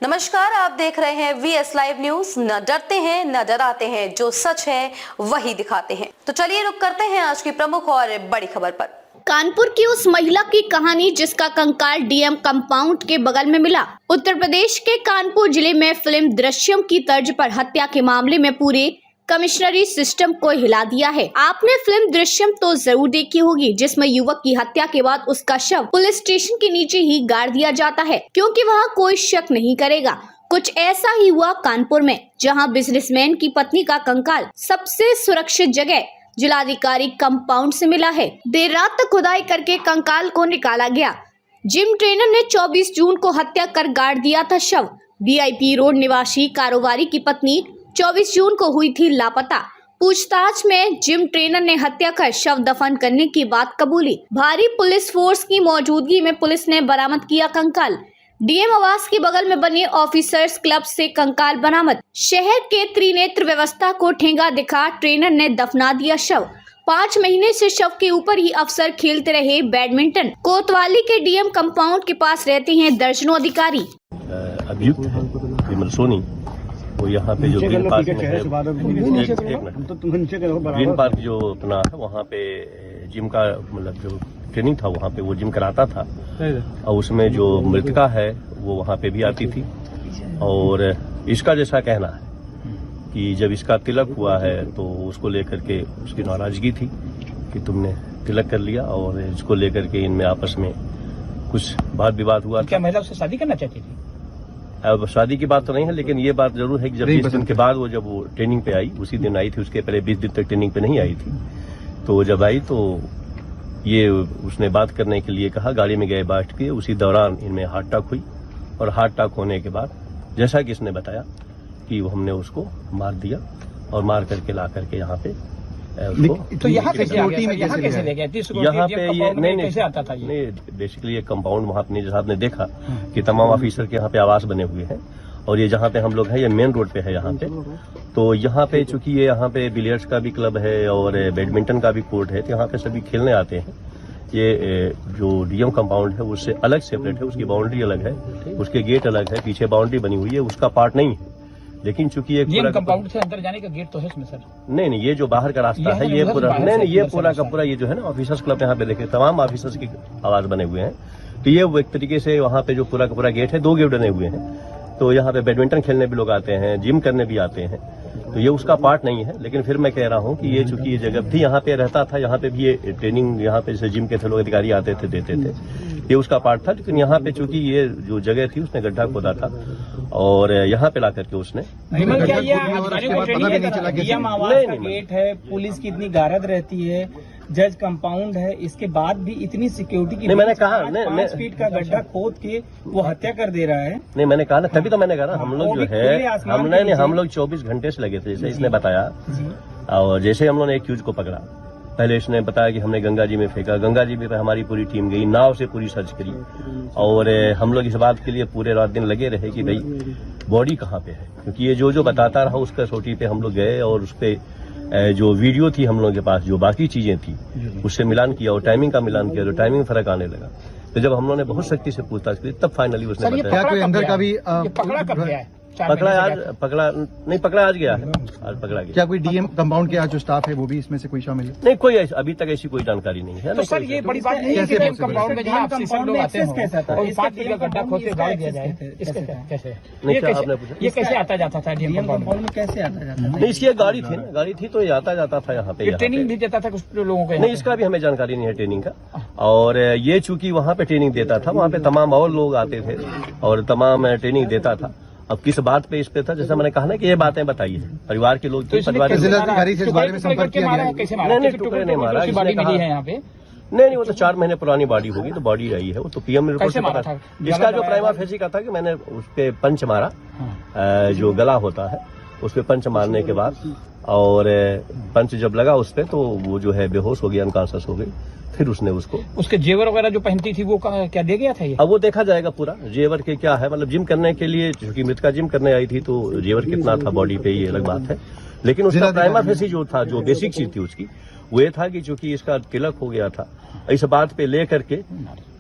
नमस्कार, आप देख रहे हैं VS लाइव न्यूज। न डरते हैं न डराते हैं, जो सच है वही दिखाते हैं। तो चलिए रुक करते हैं आज की प्रमुख और बड़ी खबर पर। कानपुर की उस महिला की कहानी जिसका कंकाल डीएम कंपाउंड के बगल में मिला। उत्तर प्रदेश के कानपुर जिले में फिल्म दृश्यम की तर्ज पर हत्या के मामले में पूरे कमिश्नरी सिस्टम को हिला दिया है। आपने फिल्म दृश्यम तो जरूर देखी होगी, जिसमें युवक की हत्या के बाद उसका शव पुलिस स्टेशन के नीचे ही गाड़ दिया जाता है, क्योंकि वहाँ कोई शक नहीं करेगा। कुछ ऐसा ही हुआ कानपुर में, जहां बिजनेसमैन की पत्नी का कंकाल सबसे सुरक्षित जगह जिलाधिकारी कंपाउंड से मिला है। देर रात तक खुदाई करके कंकाल को निकाला गया। जिम ट्रेनर ने 24 जून को हत्या कर गाड़ दिया था शव। VIP रोड निवासी कारोबारी की पत्नी 24 जून को हुई थी लापता। पूछताछ में जिम ट्रेनर ने हत्या कर शव दफन करने की बात कबूली। भारी पुलिस फोर्स की मौजूदगी में पुलिस ने बरामद किया कंकाल। डीएम आवास के बगल में बने ऑफिसर्स क्लब से कंकाल बरामद। शहर के त्रिनेत्र व्यवस्था को ठेंगा दिखा ट्रेनर ने दफना दिया शव। 5 महीने से शव के ऊपर ही अफसर खेलते रहे बैडमिंटन। कोतवाली के डीएम कंपाउंड के पास रहते हैं दर्जनों अधिकारी। अभियुक्त है विमल सोनी, वो यहाँ पे जो ग्रीन पार्क में है, ग्रीन पार्क जो अपना है वहाँ पे जिम का मतलब जो ट्रेनिंग था वहाँ पे वो जिम कराता था, और उसमें जो मृतका है वो वहाँ पे भी आती थी। और इसका जैसा कहना है कि जब इसका तिलक हुआ है तो उसको लेकर के उसकी नाराजगी थी कि तुमने तिलक कर लिया, और इसको लेकर के इनमें आपस में कुछ वाद विवाद हुआ। क्या महिला उससे शादी करना चाहती थी? अब शादी की बात तो नहीं है, लेकिन ये बात जरूर है कि जब 20 दिन के बाद वो जब वो ट्रेनिंग पे आई, उसी दिन आई थी, उसके पहले 20 दिन तक ट्रेनिंग पे नहीं आई थी। तो जब आई तो ये उसने बात करने के लिए कहा, गाड़ी में गए बैठ के, उसी दौरान इनमें हार्ट अटैक हुई, और हार्ट अटैक होने के बाद जैसा कि इसने बताया कि हमने उसको मार दिया, और मार करके ला करके यहाँ पे तो यहाँ कैसे ले गया? यहाँ पे ये नहीं बेसिकली ये कंपाउंड वहाँ पे जैसा आपने देखा कि तमाम ऑफिसर के यहाँ पे आवास बने हुए हैं, और ये जहाँ पे हम लोग हैं ये मेन रोड पे है यहाँ पे। तो यहाँ पे चूंकि ये यहाँ पे बिलियर्ड्स का भी क्लब है और बैडमिंटन का भी कोर्ट है, तो यहाँ पे सभी खेलने आते हैं। ये जो डीएम कंपाउंड है उससे अलग सेपरेट है, उसकी बाउंड्री अलग है, उसके गेट अलग है, पीछे बाउंड्री बनी हुई है, उसका पार्ट नहीं है। लेकिन चूंकि एक पूरा कंपाउंड से अंदर जाने का गेट तो है इसमें सर? नहीं, ये जो बाहर का रास्ता है ये पूरा नहीं, ये पूरा का पूरा ये जो है ना ऑफिसर्स क्लब यहाँ पे देखे तमाम ऑफिसर्स की आवाज बने हुए हैं। तो ये एक तरीके से वहाँ पे जो पूरा का पूरा गेट है, 2 गेट बने हुए हैं। तो यहाँ पे बैडमिंटन खेलने भी लोग आते हैं, जिम करने भी आते हैं, तो ये उसका पार्ट नहीं है। लेकिन फिर मैं कह रहा हूँ कि ये चूंकि ये जगह भी यहाँ पे रहता था, यहाँ पे भी ये ट्रेनिंग यहाँ पे जैसे जिम के थे लोग अधिकारी आते थे, देते थे, ये उसका पार्ट था। लेकिन यहाँ पे चूंकि ये जो जगह थी उसने गड्ढा खोदा था, और यहाँ पे ला करके उसने गेट है, पुलिस की इतनी गारद रहती है, जज कंपाउंड है, इसके बाद भी इतनी सिक्योरिटी की, मैंने कहा 5 फीट का गड्ढा खोद के वो हत्या कर दे रहा है। नहीं, मैंने कहा ना, तभी तो मैंने कहा ना, हम लोग जो है हम लोग 24 घंटे से लगे थे, जैसे इसने बताया। और जैसे हम लोगों ने एक्यूज को पकड़ा, पहले इसने बताया कि हमने गंगा जी में फेंका, गंगा जी में हमारी पूरी टीम गई, नाव से पूरी सर्च करी, और हम लोग इस बात के लिए पूरे रात दिन लगे रहे कि भाई बॉडी कहाँ पे है, क्योंकि ये जो बताता रहा उसका सोटी पे हम लोग गए, और उस पे जो वीडियो थी हम लोगों के पास, जो बाकी चीजें थी उससे मिलान किया, और टाइमिंग का मिलान किया, तो टाइमिंग फर्क आने लगा। तो जब हम लोगों ने बहुत सख्ती से पूछताछ की, तब फाइनली उसने बताया। क्या कोई अंदर का भी पकड़ा नहीं, पकड़ा आज गया है, आज पकड़ा गया। क्या कोई डीएम कंपाउंड के आज जो स्टाफ है वो भी इसमें से कोई शामिल है? नहीं, कोई अभी तक ऐसी कोई जानकारी नहीं है। तो सर ये बड़ी बात नहीं है कि कंपाउंड में जहां ऑफिसर लोग आते हैं और 5 फीट का गड्ढा खोद के गाड़ दिया जाए, कैसे? नहीं, क्या आपने पूछा? ये कैसे आता जाता था डीएम कंपाउंड में? कैसे आता जाता था? नहीं, इसकी गाड़ी थी ना, गाड़ी थी तो ये आता जाता था यहाँ पे। ट्रेनिंग भी देता था कुछ लोगों को? नहीं, इसका भी हमें जानकारी नहीं है ट्रेनिंग का। और ये चूंकि वहाँ पे ट्रेनिंग देता था, वहाँ पे तमाम और लोग आते थे और तमाम ट्रेनिंग देता था। अब किस बात पे इस पे था, जैसा मैंने कहा ना कि ये बातें बताई है, परिवार के लोग, जिलाधिकारी से इस बारे में संपर्क किया गया? नहीं, टुकड़े नहीं मारा, नहीं, वो तो 4 महीने पुरानी बॉडी होगी, तो बॉडी आई है, वो तो पीएम रिपोर्ट से पता था। इसका जो प्राइमा फेसी का था कि मैंने उस पे पंच मारा, जो गला होता है उस पे पंच मारने के बाद, और पंच जब लगा उस पे तो वो जो है बेहोश हो गया, अनकॉन्शियस हो गई। फिर उसने उसके जेवर वगैरह जो पहनती थी वो क्या दे गया था ये? अब वो देखा जाएगा पूरा जेवर के क्या है, मतलब जिम करने के लिए, क्योंकि मृतका जिम करने आई थी तो जेवर कितना था बॉडी पे ये अलग बात है। लेकिन उसका प्राइमा फेसी जो था, जो बेसिक चीज थी उसकी, वो ये था कि चूंकि इसका तिलक हो गया था, इस बात पे ले करके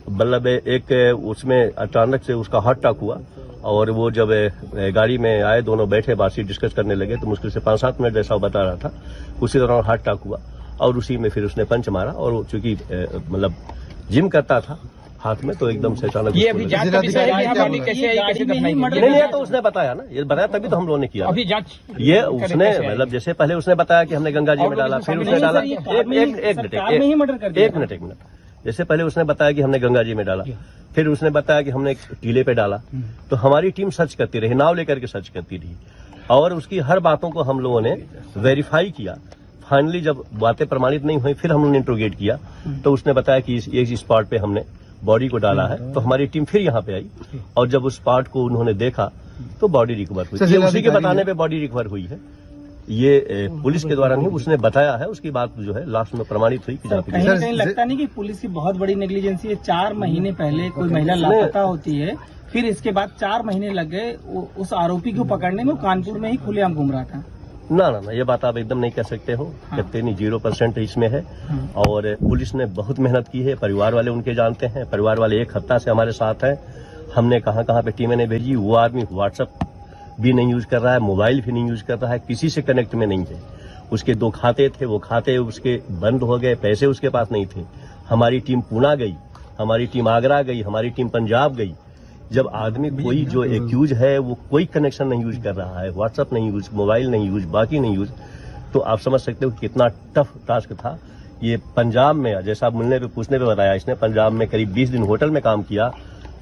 मतलब एक उसमें अचानक से उसका हार्ट अटैक हुआ और वो जब गाड़ी में आए दोनों बैठे बातचीत डिस्कस करने लगे तो मुश्किल से 5-7 मिनट जैसा वो बता रहा था, उसी दौरान हार्ट अटैक हुआ और उसी में फिर उसने पंच मारा और वो चूंकि मतलब जिम करता था हाथ में तो एकदम से अचानक ये अभी जांच का विषय है कि यहाँ बॉडी कैसे आई, कैसे दफनाई गई? नहीं ये तो उसने बताया ना, ये बताया तभी तो हम लोगों ने किया। अभी जांच ये उसने मतलब जैसे पहले उसने बताया कि हमने गंगा जी में डाला, फिर उसने डाला एक मिनट जैसे पहले उसने बताया कि हमने गंगा जी में डाला, फिर उसने बताया कि हमने टीले पे डाला, तो हमारी टीम सर्च करती रही, नाव लेकर के सर्च करती रही और उसकी हर बातों को हम लोगों ने वेरीफाई किया। फाइनली जब बातें प्रमाणित नहीं हुई फिर हम लोगों ने इंट्रोगेट किया तो उसने बताया कि इस स्पॉट पे हमने बॉडी को डाला है, तो हमारी टीम फिर यहाँ पे आई और जब उस स्पॉट को उन्होंने देखा तो बॉडी रिकवर हुई। ये उसी के बताने पे बॉडी रिकवर हुई है, ये पुलिस के द्वारा नहीं, उसने बताया है, उसकी बात जो है लास्ट में प्रमाणित हुई कि जहाँ पे कहीं ना कहीं लगता नहीं कि पुलिस की बहुत बड़ी नेग्लिजेंसी है। 4 महीने पहले कोई महिला लापता होती है, फिर इसके बाद 4 महीने लग गए उस आरोपी को पकड़ने में, कानपुर में ही खुलेआम घूम रहा था। ना ये बात आप एकदम नहीं कह सकते हो, कहते नहीं 0% इसमें है और पुलिस ने बहुत मेहनत की है, परिवार वाले उनके जानते हैं, परिवार वाले एक हफ्ता से हमारे साथ हैं। हमने कहाँ पे टीमें ने भेजी, वो आदमी व्हाट्सएप भी नहीं यूज कर रहा है, मोबाइल भी नहीं यूज कर रहा है, किसी से कनेक्ट में नहीं है। उसके 2 खाते थे, वो खाते उसके बंद हो गए, पैसे उसके पास नहीं थे। हमारी टीम पूना गई, हमारी टीम आगरा गई, हमारी टीम पंजाब गई। जब आदमी कोई जो एक्यूज है वो कोई कनेक्शन नहीं यूज कर रहा है, व्हाट्सएप नहीं यूज, मोबाइल नहीं यूज, बाकी नहीं यूज, तो आप समझ सकते हो कितना टफ टास्क था। ये पंजाब में जैसा आप मिलने पे पूछने पे बताया, इसने पंजाब में करीब 20 दिन होटल में काम किया,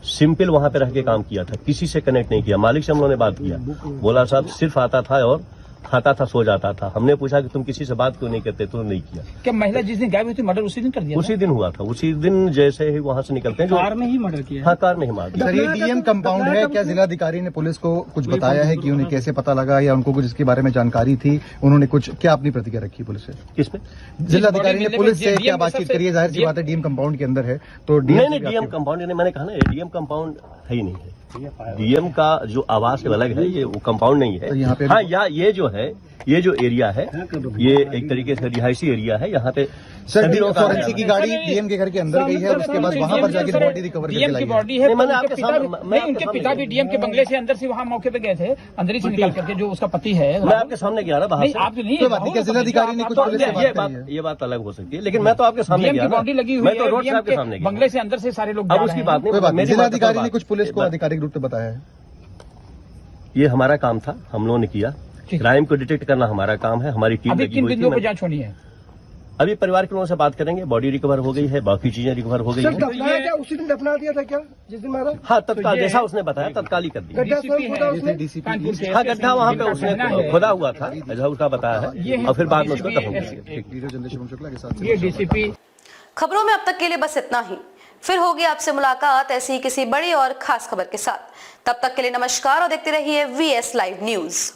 सिंपल वहां पे रह के काम किया था, किसी से कनेक्ट नहीं किया। मालिक से हम लोगों ने बात किया, बोला साहब सिर्फ आता था और खाता था, सो जाता था। हमने पूछा कि तुम किसी से बात क्यों नहीं करते, तो नहीं किया। क्या महिला जिस दिन गायब हुई थी मर्डर उसी दिन कर दिया? उसी दिन हुआ था, उसी दिन जैसे ही वहां से निकलते हैं जो कार में ही मर्डर किया। हाँ, कार में ही मार दिया। सर ये डीएम कंपाउंड है, क्या जिलाधिकारी ने पुलिस को कुछ बताया है कि उन्हें कैसे पता लगा या उनको कुछ इसके बारे में जानकारी थी, उन्होंने कुछ क्या अपनी प्रतिक्रिया रखी पुलिस से? किसमें? जिलाधिकारी ने पुलिस से क्या बातचीत करी है? जाहिर सी बात है डीएम कंपाउंड के अंदर है तो नहीं डीएम कंपाउंड, मैंने कहा ना डीएम कंपाउंड है ही नहीं है। डीएम का जो आवास अलग है, ये वो कंपाउंड नहीं है। यहाँ पे हाँ, ये जो एरिया है ये एक तरीके से रिहायशी एरिया है। यहाँ पे सर फॉरेंसिक की गाड़ी डीएम के घर के अंदर गई है और उसके बाद वहां पर जाकर बॉडी रिकवर करके लाई है। बॉडी है, मैंने आपके सामने, उनके पिता भी डीएम के बंगले से अंदर से वहाँ मौके पे गए थे, अंदर ही से निकल करके, जो उसका पति है। मैं आपके सामने गया ना बाहर से। आप नहीं, क्या जिलाधिकारी ने कुछ पुलिस से बात करी है? ये बात अलग हो सकती है, लेकिन मैं तो आपके सामने गया ना, बॉडी लगी हुई मैं तो है, रोड से आपके सामने गया। बंगले से अंदर से सारे लोग अब उसकी बात नहीं, जिलाधिकारी ने कुछ पुलिस को आधिकारिक रूप से बताया है? ये हमारा काम था, हम लोगों ने किया। क्राइम को डिटेक्ट करना हमारा काम है, हमारी टीम अभी लगी किन हुई बिंदुओं पर थी। जांच होनी है? अभी परिवार के लोगों से बात करेंगे, बॉडी रिकवर हो गई है, बाकी चीजें रिकवर हो गई है। उसी दिन दफना दिया था क्या जिस दिन मारा? हाँ, तत्काल जैसा उसने बताया तत्काल ही कर दिया। हाँ, गड्ढा वहाँ पे उसने खुदा हुआ था, ऐसा उसका बताया है, और फिर बाद में उसको दफन कर दिया। वीडियो जर्नलिस्ट शुभम शुक्ला के साथ ये डीसीपी। खबरों में अब तक के लिए बस इतना ही। फिर होगी आपसे मुलाकात ऐसी किसी बड़ी और खास खबर के साथ। तब तक के लिए नमस्कार और देखते रहिए VS लाइव न्यूज।